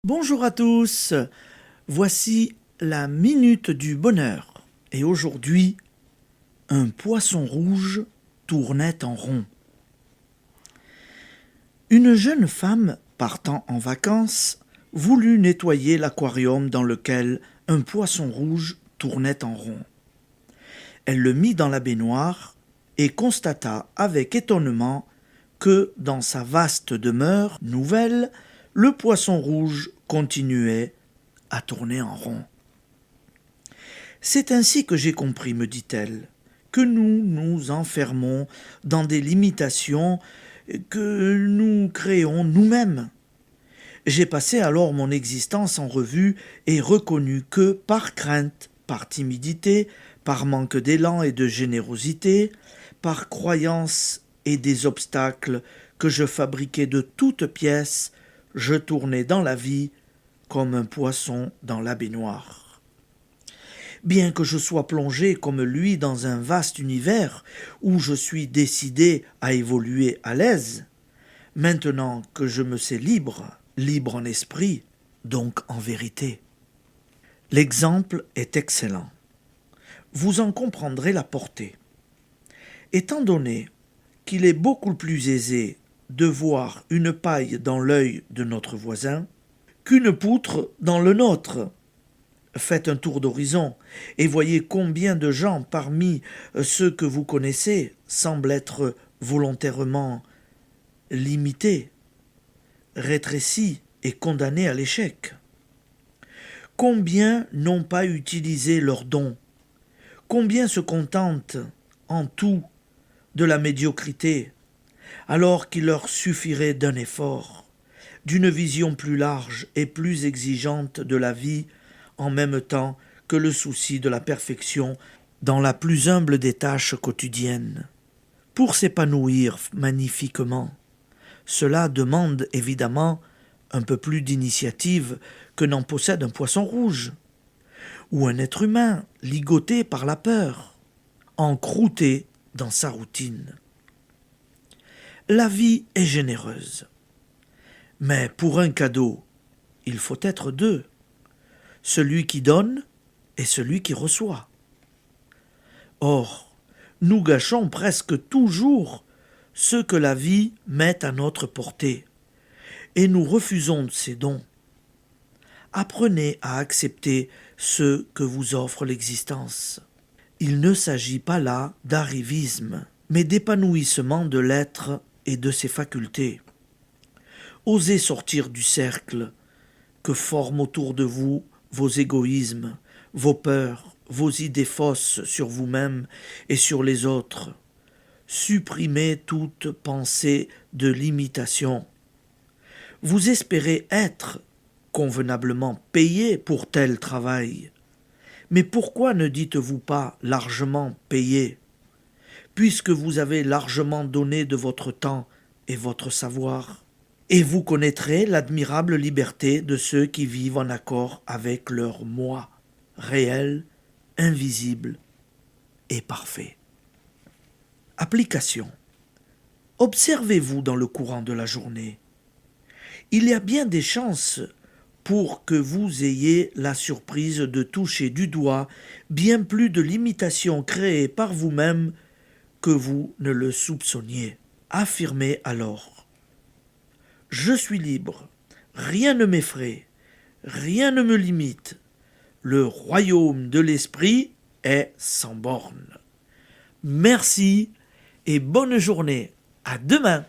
Bonjour à tous, voici la minute du bonheur. Et aujourd'hui, un poisson rouge tournait en rond. Une jeune femme, partant en vacances, voulut nettoyer l'aquarium dans lequel un poisson rouge tournait en rond. Elle le mit dans la baignoire et constata avec étonnement que, dans sa vaste demeure nouvelle, le poisson rouge continuait à tourner en rond. C'est ainsi que j'ai compris, me dit-elle, que nous nous enfermons dans des limitations que nous créons nous-mêmes. J'ai passé alors mon existence en revue et reconnu que, par crainte, par timidité, par manque d'élan et de générosité, par croyance et des obstacles que je fabriquais de toutes pièces, je tournais dans la vie comme un poisson dans la baignoire. Bien que je sois plongé comme lui dans un vaste univers où je suis décidé à évoluer à l'aise, maintenant que je me sais libre en esprit, donc en vérité. L'exemple est excellent. Vous en comprendrez la portée. Étant donné qu'il est beaucoup plus aisé de voir une paille dans l'œil de notre voisin qu'une poutre dans le nôtre. Faites un tour d'horizon et voyez combien de gens parmi ceux que vous connaissez semblent être volontairement limités, rétrécis et condamnés à l'échec. Combien n'ont pas utilisé leurs dons? Combien se contentent en tout de la médiocrité, alors qu'il leur suffirait d'un effort, d'une vision plus large et plus exigeante de la vie, en même temps que le souci de la perfection dans la plus humble des tâches quotidiennes. Pour s'épanouir magnifiquement, cela demande évidemment un peu plus d'initiative que n'en possède un poisson rouge, ou un être humain ligoté par la peur, encrouté dans sa routine. La vie est généreuse. Mais pour un cadeau, il faut être deux, celui qui donne et celui qui reçoit. Or, nous gâchons presque toujours ce que la vie met à notre portée, et nous refusons ces dons. Apprenez à accepter ce que vous offre l'existence. Il ne s'agit pas là d'arrivisme, mais d'épanouissement de l'être et de ses facultés. Osez sortir du cercle que forment autour de vous vos égoïsmes, vos peurs, vos idées fausses sur vous-même et sur les autres. Supprimez toute pensée de limitation. Vous espérez être convenablement payé pour tel travail. Mais pourquoi ne dites-vous pas largement payé, puisque vous avez largement donné de votre temps et votre savoir? Et vous connaîtrez l'admirable liberté de ceux qui vivent en accord avec leur moi, réel, invisible et parfait. Application. Observez-vous dans le courant de la journée. Il y a bien des chances pour que vous ayez la surprise de toucher du doigt bien plus de limitations créées par vous-même que vous ne le soupçonniez. Affirmez alors: je suis libre, rien ne m'effraie, rien ne me limite. Le royaume de l'esprit est sans bornes. Merci et bonne journée. À demain.